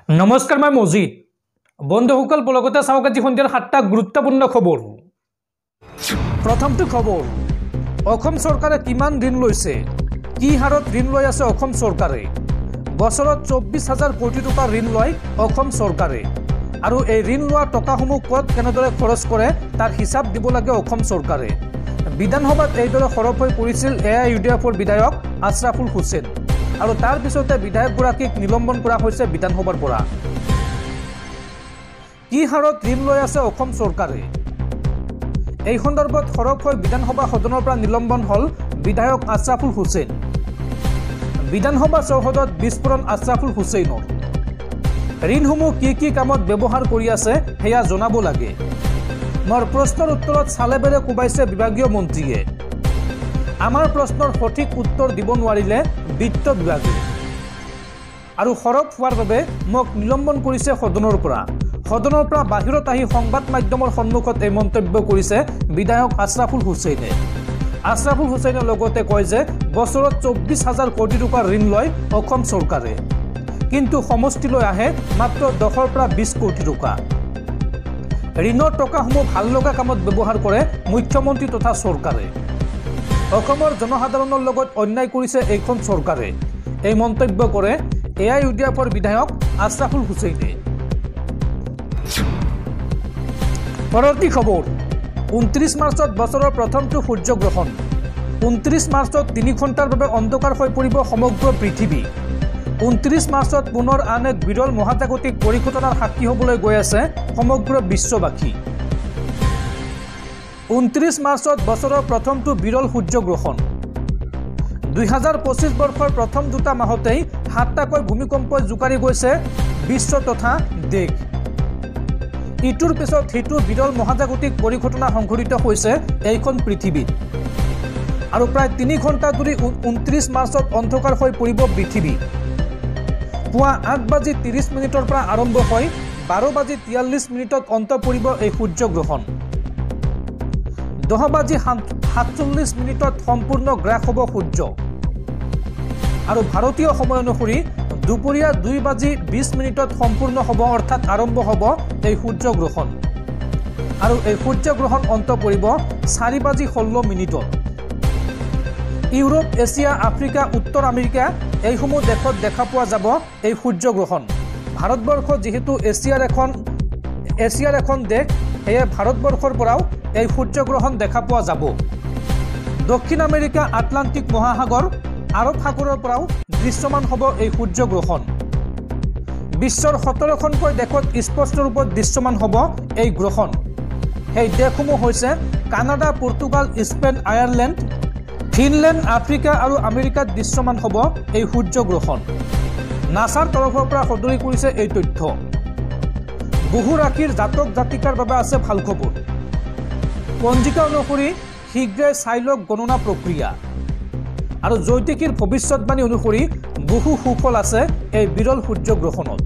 নমস্কাৰ মই মজিদ বন্ধুসকল পলকতে চাওক আজি সন্ধিয়াৰ 7টা গুৰুত্বপূৰ্ণ খবৰ। প্ৰথমটো খবৰ, অসম চৰকাৰে কিমান ঋণ লৈছে, কি হাৰত ঋণ লৈ আছে অসম চৰকাৰে। বছৰত 24,000 কোটি টকা ঋণ লয় অসম চৰকাৰে আৰু এই ঋণ লোৱা টকাসমূহ ক'ত কেনেদৰে খৰচ কৰে তাৰ হিচাপ দিব লাগে অসম চৰকাৰে। বিধানসভাত এইদৰে সৰব হৈ পৰিছিল AIUDFৰ বিধায়ক আশৰাফুল হুছেইন আৰু তাৰ পিছতে বিধায়কগৰাকীক নিলম্বন কৰা হৈছে বিধানসভাৰ পৰা। কি হাৰত ঋণ লৈ আছে অসম চৰকাৰে, এই সন্দৰ্ভত সৰব হৈ বিধানসভা সদনৰ পৰা নিলম্বন হল বিধায়ক আশৰাফুল হুছেইন। বিধানসভা চৌহদত বিস্ফোৰণ আশৰাফুল হুছেইনৰ। ঋণসমূহ কি কামত ব্যৱহাৰ কৰি আছে সেয়া জনাব লাগে। মোৰ প্ৰশ্নৰ উত্তৰত চালেবেৰে কোবাইছে বিভাগীয় মন্ত্ৰীয়ে। আমাৰ প্ৰশ্নৰ সঠিক উত্তৰ দিব নোৱাৰিলে বিত্ত বিভাগে আৰু সৰব হোৱাৰ বাবে মোক নিলম্বন কৰিছে সদনৰ পৰা বাহিৰত আহি সংবাদ মাধ্যমৰ সন্মুখত এই মন্তব্য কৰিছে বিধায়ক আশৰাফুল হুছেইনে। আশৰাফুল হুছেইনে লগতে কয় যে বছৰত 24,000 কোটি টকা ঋণ লয় অসম চৰকাৰে, কিন্তু সমষ্টিলৈ আহে মাত্ৰ 10ৰ পৰা 20 কোটি টকা। ঋণৰ টকাসমূহ ভাল লগা কামত ব্যৱহাৰ কৰে মুখ্যমন্ত্ৰী তথা চৰকাৰে। অসমৰ জনসাধাৰণৰ লগত অন্যায় কৰিছে এইখন চৰকাৰে, এই মন্তব্য কৰে AIUDFৰ বিধায়ক আশৰাফুল হুছেইনে। পৰৱৰ্তী খবৰ, 29 মাৰ্চত বছৰৰ প্ৰথমটো সূৰ্যগ্ৰহণ। 29 মাৰ্চত 3 ঘণ্টাৰ বাবে অন্ধকাৰ হৈ পৰিব সমগ্ৰ পৃথিৱী। 29 মাৰ্চত পুনৰ আন এক বিৰল মহাজাগতিক পৰিঘটনাৰ সাক্ষী হ'বলৈ গৈ আছে সমগ্ৰ বিশ্ববাসী। 29 মাৰ্চত বছৰৰ প্ৰথমটো বিৰল সূৰ্যগ্ৰহণ। 2025 বৰ্ষৰ প্ৰথম 2টা মাহতেই 7টাকৈ ভূমিকম্পই জোকাৰি গৈছে বিশ্ব তথা দেশ। ইটোৰ পিছত সিটো বিৰল মহাজাগতিক পৰিঘটনা সংঘটিত হৈছে এইখন পৃথিৱীত আৰু প্ৰায় 3 ঘণ্টা ধৰি 29 মাৰ্চত অন্ধকাৰ হৈ পৰিব পৃথিৱী। পুৱা 8:30 পৰা আৰম্ভ হৈ 12:43 অন্ত পৰিব এই সূৰ্যগ্ৰহণ। 10:47 সম্পূৰ্ণ গ্ৰাস হ'ব সূৰ্য আৰু ভাৰতীয় সময় অনুসৰি দুপৰীয়া 2:20 সম্পূৰ্ণ হ'ব, অৰ্থাৎ আৰম্ভ হ'ব এই সূৰ্যগ্ৰহণ আৰু এই সূৰ্যগ্ৰহণ অন্ত পৰিব 4:16। ইউৰোপ, এছিয়া, আফ্ৰিকা, উত্তৰ আমেৰিকা এইসমূহ দেশত দেখা পোৱা যাব এই সূৰ্যগ্ৰহণ। ভাৰতবৰ্ষ যিহেতু এছিয়াৰ এখন দেশ, সেয়ে ভাৰতবৰ্ষৰ পৰাও এই সূৰ্যগ্ৰহণ দেখা পোৱা যাব। দক্ষিণ আমেৰিকা, আটলান্টিক মহাসাগৰ, আৰৱ সাগৰৰ পৰাও দৃশ্যমান হ'ব এই সূৰ্যগ্ৰহণ। বিশ্বৰ 17খনকৈ দেশত স্পষ্ট ৰূপত দৃশ্যমান হ'ব এই গ্ৰহণ। সেই দেশসমূহ হৈছে Canada, Portugal, Spain, Ireland, Finland, Africa আৰু আমেৰিকাত দৃশ্যমান হ'ব এই সূৰ্যগ্ৰহণ। নাছাৰ তৰফৰ পৰা সদৰি কৰিছে এই তথ্য। বহু ৰাশিৰ জাতক জাতিকাৰ বাবে আছে ভাল খবৰ। পঞ্জিকা অনুসৰি শীঘ্ৰে চাই লওক গণনা প্ৰক্ৰিয়া আৰু জ্যোতিষীৰ ভৱিষ্যতবাণী অনুসৰি বহু সুফল আছে এই বিৰল সূৰ্যগ্ৰহণত।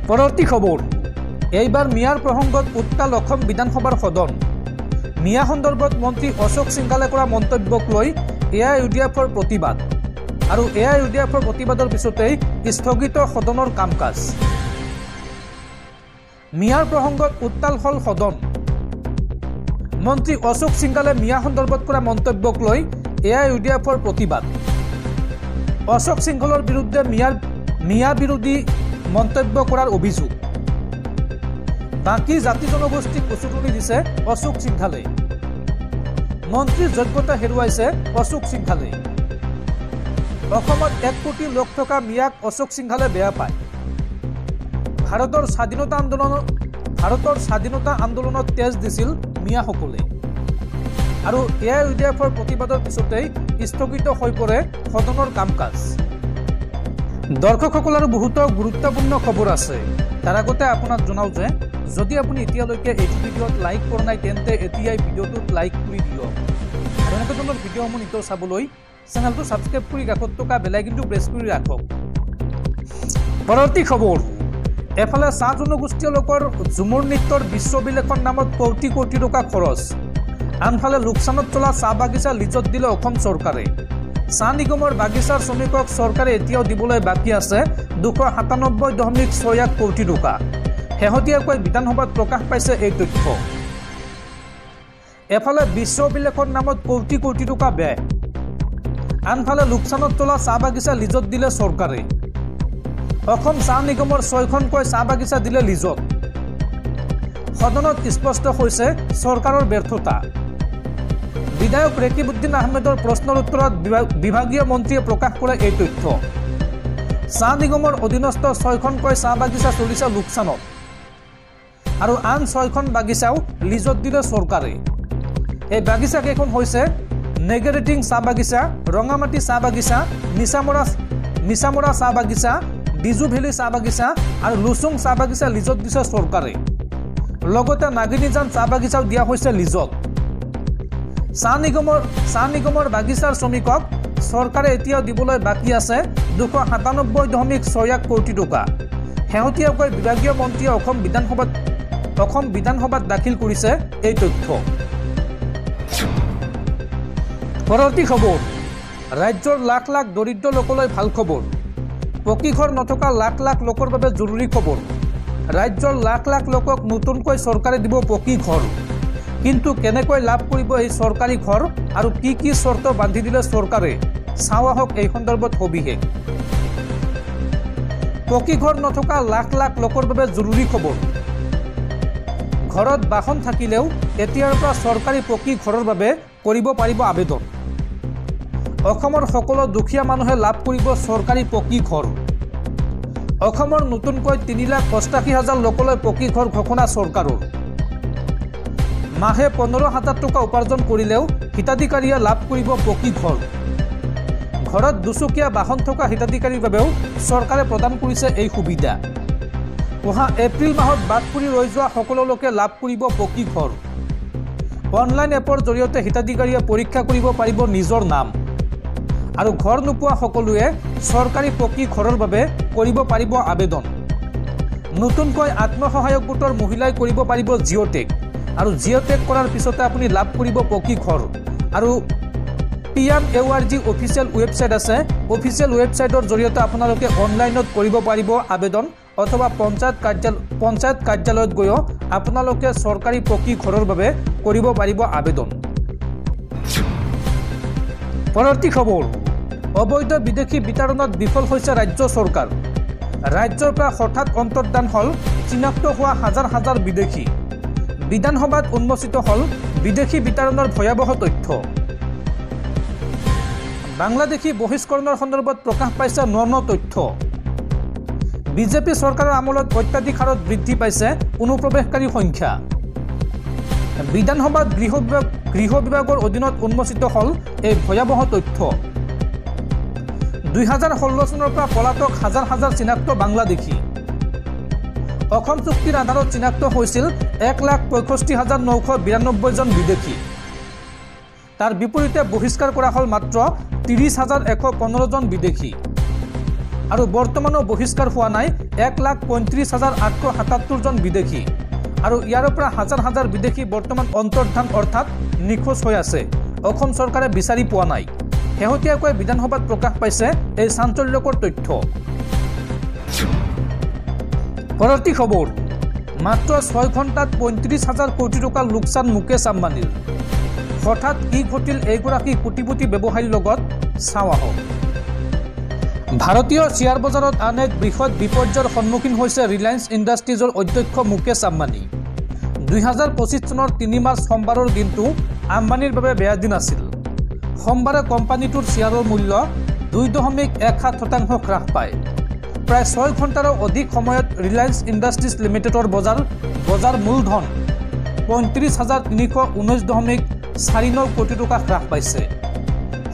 পৰৱৰ্তী খবৰ, এইবাৰ মিয়াৰ প্ৰসংগত উত্তাল অসম বিধানসভাৰ সদন। মিয়া সন্দৰ্ভত মন্ত্ৰী অশোক সিংঘালে কৰা মন্তব্যক লৈ AIUDFৰ প্ৰতিবাদ আৰু AIUDFৰ প্ৰতিবাদৰ পিছতেই স্থগিত সদনৰ কাম কাজ। মিয়াৰ প্ৰসংগত উত্তাল হল সদন। মন্ত্ৰী অশোক সিংঘালে মিয়া সন্দৰ্ভত কৰা মন্তব্যক লৈ AIUDFৰ প্ৰতিবাদ। অশোক সিংঘালৰ বিৰুদ্ধে মিয়া বিৰোধী মন্তব্য কৰাৰ অভিযোগ। বাকী জাতি জনগোষ্ঠীক উচতনি দিছে অশোক সিংঘালে। মন্ত্ৰীৰ যোগ্যতা হেৰুৱাইছে অশোক সিংঘালে। অসমত 1 কোটি লোক থকা মিয়াক অশোক সিংঘালে বেয়া পায়। ভাৰতৰ স্বাধীনতা আন্দোলনত তেজ দিছিল মিয়াসকলে আৰু AIUDFৰ প্ৰতিবাদৰ পিছতেই স্থগিত হৈ পৰে সদনৰ কাম কাজ। দৰ্শকসকলৰ বহুতো গুৰুত্বপূৰ্ণ খবৰ আছে। তাৰ আগতে আপোনাক জনাওঁ যে যদি আপুনি এতিয়ালৈকে এইটো ভিডিঅ'ত লাইক কৰা নাই তেন্তে এতিয়াই ভিডিঅ'টোত লাইক কৰি দিয়ক আৰু এনেকুৱা ধৰণৰ ভিডিঅ'সমূহ নিতৌ চাবলৈ চেনেলটো ছাবস্ক্ৰাইব কৰি কাষত থকা বেল আইকনটো প্ৰেছ কৰি ৰাখক। পৰৱৰ্তী খবৰ, এফালে চাহ জনগোষ্ঠীয় লোকৰ ঝুমুৰ নৃত্যৰ বিশ্ববিলেখন নামত কোটি কোটি টকা খৰচ, আনফালে লোকচানত চলা চাহ বাগিচা লিজত দিলে অসম চৰকাৰে। চাহ নিগমৰ বাগিচাৰ শ্ৰমিকক চৰকাৰে এতিয়াও দিবলৈ বাকী আছে 297.61 কোটি টকা। শেহতীয়াকৈ বিধানসভাত প্ৰকাশ পাইছে এই তথ্য। এফালে বিশ্ব অভিলেখৰ নামত কোটি কোটি টকা ব্যয়, আনফালে লোকচানত তোলা চাহ বাগিচা লিজত দিলে চৰকাৰে। অসম চাহ নিগমৰ 6খনকৈ চাহ বাগিচা দিলে লিজত। সদনত স্পষ্ট হৈছে চৰকাৰৰ ব্যৰ্থতা। বিধায়ক ৰেকিবউদ্দিন আহমেদৰ প্ৰশ্নৰ উত্তৰত বিভাগীয় মন্ত্ৰীয়ে প্ৰকাশ কৰে এই তথ্য। চাহ নিগমৰ অধীনস্থ 6খনকৈ চাহ বাগিচা চলিছে লোকচানত, আৰু আন 6খন বাগিচাও লিজত দিলে চৰকাৰে। এই বাগিচা কেইখন হৈছে নেগেৰেটিং চাহ বাগিচা, ৰঙামাটি চাহ বাগিচা, মিছামৰা চাহ বাগিচা, বিজু ভেলী চাহ বাগিচা আৰু লুচুং চাহ বাগিচা লিজত দিছে চৰকাৰে। লগতে নাগিনীজান চাহ বাগিচাও দিয়া হৈছে লিজত। চাহ নিগমৰ বাগিচাৰ শ্ৰমিকক চৰকাৰে এতিয়াও দিবলৈ বাকী আছে 297.61 কোটি টকা। শেহতীয়াকৈ বিভাগীয় মন্ত্ৰীয়ে অসম বিধানসভাত দাখিল কৰিছে এই তথ্য। পৰৱৰ্তী খবৰ, ৰাজ্যৰ লাখ লাখ দৰিদ্ৰ লোকলৈ ভাল খবৰ। পকী ঘৰ নথকা লাখ লাখ লোকৰ বাবে জৰুৰী খবৰ। ৰাজ্যৰ লাখ লাখ লোকক নতুনকৈ চৰকাৰে দিব পকী ঘৰ। কিন্তু কেনেকৈ লাভ কৰিব এই চৰকাৰী ঘৰ আৰু কি কি চৰ্ত বান্ধি দিলে চৰকাৰে, চাওঁ আহক এই সন্দৰ্ভত সবিশেষ। পকী ঘৰ নথকা লাখ লাখ লোকৰ বাবে জৰুৰী খবৰ। ঘৰত বাহন থাকিলেও এতিয়াৰ পৰা চৰকাৰী পকী ঘৰৰ বাবে কৰিব পাৰিব আবেদন। অসমৰ সকলো দুখীয়া মানুহে লাভ কৰিব চৰকাৰী পকী ঘৰ। অসমৰ নতুনকৈ 3,88,000 লোকলৈ পকী ঘৰ ঘোষণা চৰকাৰৰ। মাহে 15,000 টকা উপাৰ্জন কৰিলেও হিতাধিকাৰীয়ে লাভ কৰিব পকী ঘৰ। ঘৰত দুচকীয়া বাহন থকা হিতাধিকাৰীৰ বাবেও চৰকাৰে প্ৰদান কৰিছে এই সুবিধা। অহা এপ্ৰিল মাহত বাদ পৰি ৰৈ যোৱা সকলো লোকে লাভ কৰিব পকী ঘৰ। অনলাইন এপৰ জৰিয়তে হিতাধিকাৰীয়ে পৰীক্ষা কৰিব পাৰিব নিজৰ নাম, আৰু ঘৰ নোপোৱা সকলোৱে চৰকাৰী পকী ঘৰৰ বাবে কৰিব পাৰিব আবেদন। নতুনকৈ আত্মসহায়ক গোটৰ মহিলাই কৰিব পাৰিব জিঅ'টেক, আৰু জিঅ'টেক কৰাৰ পিছতে আপুনি লাভ কৰিব পকী ঘৰ। আৰু PMAORG অফিচিয়েল ৱেবছাইট আছে, অফিচিয়েল ৱেবছাইটৰ জৰিয়তে আপোনালোকে অনলাইনত কৰিব পাৰিব আবেদন, অথবা পঞ্চায়ত কাৰ্যালয়ত গৈও আপোনালোকে চৰকাৰী পকী ঘৰৰ বাবে কৰিব পাৰিব আবেদন। পৰৱৰ্তী খবৰ, অবৈধ বিদেশী বিতৰণত বিফল হৈছে ৰাজ্য চৰকাৰ। ৰাজ্যৰ পৰা হঠাৎ অন্তৰ্ধান হ'ল চিনাক্ত হোৱা হাজাৰ হাজাৰ বিদেশী। বিধানসভাত উন্মোচিত হ'ল বিদেশী বিতৰণৰ ভয়াৱহ তথ্য। বাংলাদেশী বহিষ্কৰণৰ সন্দৰ্ভত প্ৰকাশ পাইছে ন তথ্য। বিজেপি চৰকাৰৰ আমোলত অত্যাধিক হাৰত বৃদ্ধি পাইছে অনুপ্ৰৱেশকাৰীৰ সংখ্যা। বিধানসভাত গৃহ বিভাগৰ অধীনত উন্মোচিত হ'ল এই ভয়াৱহ তথ্য। 2016 চনৰ পৰা পলাতক হাজাৰ হাজাৰ চিনাক্ত বাংলাদেশী। অসম চুক্তিৰ আধাৰত চিনাক্ত হৈছিল 1,65,992 জন বিদেশী। তাৰ বিপৰীতে বহিষ্কাৰ কৰা হ'ল মাত্ৰ 30,115 জন বিদেশী। আৰু বৰ্তমানো বহিষ্কাৰ হোৱা নাই 1,35,877 জন বিদেশী। আৰু ইয়াৰ পৰা হাজাৰ হাজাৰ বিদেশী বৰ্তমান অন্তৰ্ধান অৰ্থাৎ নিখোজ হৈ আছে, অসম চৰকাৰে বিচাৰি পোৱা নাই। শেহতীয়াকৈ বিধানসভাত প্ৰকাশ পাইছে এই চাঞ্চল্যকৰ তথ্য। পৰৱৰ্তী খবৰ, মাত্ৰ 6 ঘণ্টাত 35,000 কোটি টকা লোকচান মুকেশ আম্বানীৰ। হঠাৎ কি ঘটিল এইগৰাকী কোটিপতি ব্যৱসায়ীৰ লগত, চাওঁ আহক। ভাৰতীয় শ্বেয়াৰ বজাৰত আন এক বৃহৎ বিপৰ্যয়ৰ সন্মুখীন হৈছে ৰিলায়েন্স ইণ্ডাষ্ট্ৰিজৰ অধ্যক্ষ মুকেশ আম্বানী। 2025 চনৰ 3 মাৰ্চ সোমবাৰৰ দিনটো আম্বানীৰ বাবে বেয়া দিন আছিল। সোমবাৰে কোম্পানীটোৰ শ্বেয়াৰৰ মূল্য 2.17% হ্ৰাস পায়। প্ৰায় 6 ঘণ্টাৰো অধিক সময়ত ৰিলায়েন্স ইণ্ডাষ্ট্ৰিজ লিমিটেডৰ বজাৰ মূলধন 35,319.49 কোটি টকা হ্ৰাস পাইছে।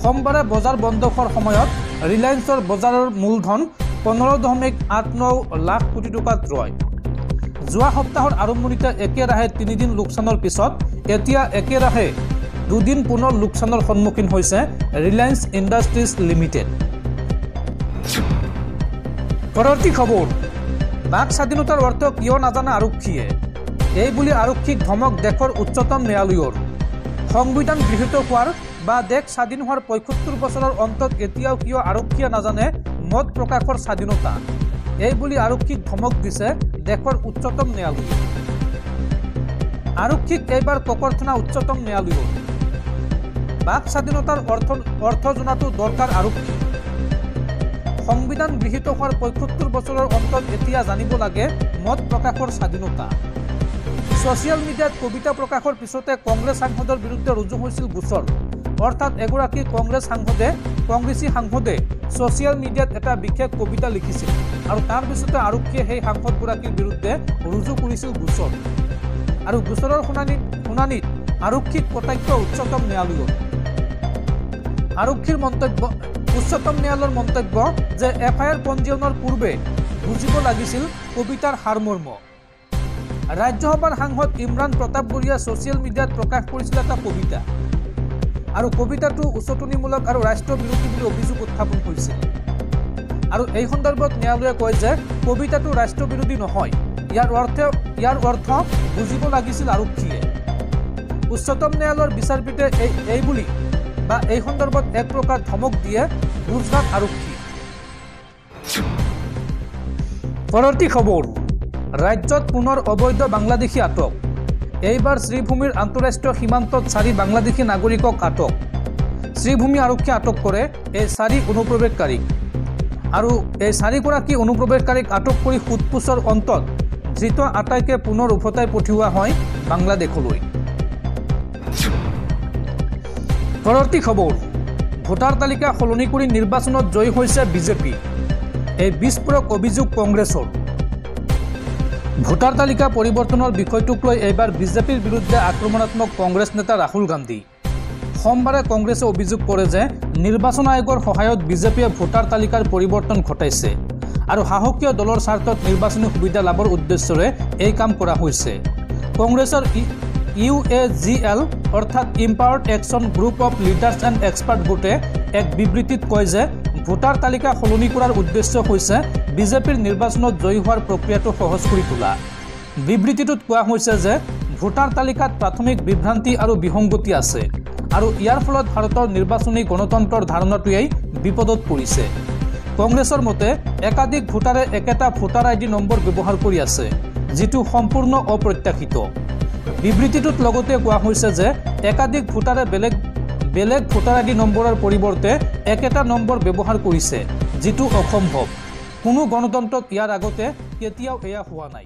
সোমবাৰে বজাৰ বন্ধ হোৱাৰ সময়ত ৰিলায়েন্সৰ বজাৰৰ মূলধন 15.89 লাখ কোটি টকাত ৰয়। যোৱা সপ্তাহৰ আৰম্ভণিতে একেৰাহে 3 দিন লোকচানৰ পিছত এতিয়া একেৰাহে 2 দিন পুনৰ লোকচানৰ সন্মুখীন হৈছে ৰিলায়েন্স ইণ্ডাষ্ট্ৰিজ লিমিটেড। পৰৱৰ্তী খবৰ, বাক স্বাধীনতাৰ অৰ্থ কিয় নাজানে আৰক্ষীয়ে, এই বুলি আৰক্ষীক ধমক দেশৰ উচ্চতম ন্যায়ালয়ৰ। সংবিধান গৃহীত হোৱাৰ বা দেশ স্বাধীন হওয়াৰ ৭৫ বছৰেৰ অন্তত এতিয়াও কিয় আৰক্ষীয়ে নাজানে মত প্ৰকাশৰ স্বাধীনতা এইবুলি আৰক্ষীক ধমক দিছে দেশৰ উচ্চতম ন্যায়ালয়ে। আৰক্ষীক এইবাৰ ককৰ্থনা উচ্চতম ন্যায়ালয়ত বাক স্বাধীনতাৰ অৰ্থ জনাটো দৰকাৰ আৰক্ষী। সংবিধান গৃহীত হোৱাৰ ৭৫ বছৰৰ অন্তত এতিয়া জানিব লাগে মত প্ৰকাশৰ স্বাধীনতা। ছ'চিয়েল মিডিয়াত কবিতা প্ৰকাশৰ পিছতে কংগ্ৰেছ সাংসদৰ বিৰুদ্ধে ৰুজু হৈছিল গোচৰ। অৰ্থাৎ এগৰাকী কংগ্ৰেছী সাংসদে ছ'চিয়েল মিডিয়াত এটা বিশেষ কবিতা লিখিছিল আৰু তাৰ পিছতে আৰক্ষীয়ে সেই সাংসদগৰাকীৰ বিৰুদ্ধে ৰুজু কৰিছিল গোচৰ। আৰু গোচৰৰ শুনানিত আৰক্ষীক কটাক্ষ উচ্চতম ন্যায়ালয়ত। আৰক্ষীৰ মন্তব্য উচ্চতম ন্যায়ালয়ৰ মন্তব্য যে এফআইআৰ পঞ্জীয়নৰ পূৰ্বে বুজিব লাগিছিল কবিতাৰ সাৰমৰ্ম। ৰাজ্যসভাৰ সাংসদ ইমৰান প্ৰতাপ বৰুৱাই ছ'চিয়েল মিডিয়াত প্ৰকাশ কৰিছিল এটা কবিতা আৰু কবিতাটো উচতনিমূলক আৰু ৰাষ্ট্ৰ বিৰোধী বুলি অভিযোগ উত্থাপন কৰিছিল। আৰু এই সন্দৰ্ভত ন্যায়ালয়ে কয় যে কবিতাটো ৰাষ্ট্ৰ বিৰোধী নহয়, ইয়াৰ অৰ্থ বুজিব লাগিছিল আৰক্ষীয়ে। উচ্চতম ন্যায়ালয়ৰ বিচাৰপীঠে এই সন্দৰ্ভত এক প্ৰকাৰ ধমক দিয়ে গুজৰাট আৰক্ষী। পৰৱৰ্তী খবৰ, ৰাজ্যত পুনৰ অবৈধ বাংলাদেশী আটক। এইবাৰ শ্ৰীভূমিৰ আন্তঃৰাষ্ট্ৰীয় সীমান্তত 4 বাংলাদেশী নাগৰিকক আটক। শ্ৰীভূমি আৰক্ষীয়ে আটক কৰে এই 4 অনুপ্ৰৱেশকাৰীক আৰু এই 4গৰাকী অনুপ্ৰৱেশকাৰীক আটক কৰি সোধপোছৰ অন্তত ধৃত আটাইকে পুনৰ উভতাই পঠিওৱা হয় বাংলাদেশলৈ। পৰৱৰ্তী খবৰ, ভোটাৰ তালিকা সলনি কৰি নিৰ্বাচনত জয়ী হৈছে বিজেপি। এই বিস্ফোৰক অভিযোগ কংগ্ৰেছৰ। ভোটাৰ তালিকা পৰিৱৰ্তনৰ বিষয়টোক লৈ এইবাৰ বিজেপিৰ বিৰুদ্ধে আক্ৰমণাত্মক কংগ্ৰেছ নেতা ৰাহুল গান্ধী। সোমবাৰে কংগ্ৰেছে অভিযোগ কৰে যে নিৰ্বাচন আয়োগৰ সহায়ত বিজেপিয়ে ভোটাৰ তালিকাৰ পৰিৱৰ্তন ঘটাইছে আৰু শাসকীয় দলৰ স্বাৰ্থত নিৰ্বাচনী সুবিধা লাভৰ উদ্দেশ্যৰে এই কাম কৰা হৈছে। কংগ্ৰেছৰ UAGL অৰ্থাৎ empowered action group of leaders and expert গোটে এক বিবৃতিত কয় যে ভোটাৰ তালিকা সলনি কৰাৰ উদ্দেশ্য হৈছে বিজেপিৰ নিৰ্বাচনত জয়ী হোৱাৰ প্ৰক্ৰিয়াটো সহজ কৰি তোলা। বিবৃতিটোত কোৱা হৈছে যে ভোটাৰ তালিকাত প্ৰাথমিক বিভ্ৰান্তি আৰু বিসংগতি আছে আৰু ইয়াৰ ফলত ভাৰতৰ নিৰ্বাচনী গণতন্ত্ৰৰ ধাৰণাটোৱেই বিপদত পৰিছে। কংগ্ৰেছৰ মতে একাধিক ভোটাৰে একেটা ভোটাৰ ID নম্বৰ ব্যৱহাৰ কৰি আছে, যিটো সম্পূৰ্ণ অপ্ৰত্যাশিত। বিবৃতিটোত লগতে কোৱা হৈছে যে একাধিক ভোটাৰে বেলেগ ভোটাৰ ID নম্বৰৰ পৰিৱৰ্তে একেটা নম্বৰ ব্যৱহাৰ কৰিছে, যিটো অসম্ভৱ। কোনো গণতন্ত্ৰত ইয়াৰ আগতে কেতিয়াও এয়া হোৱা নাই।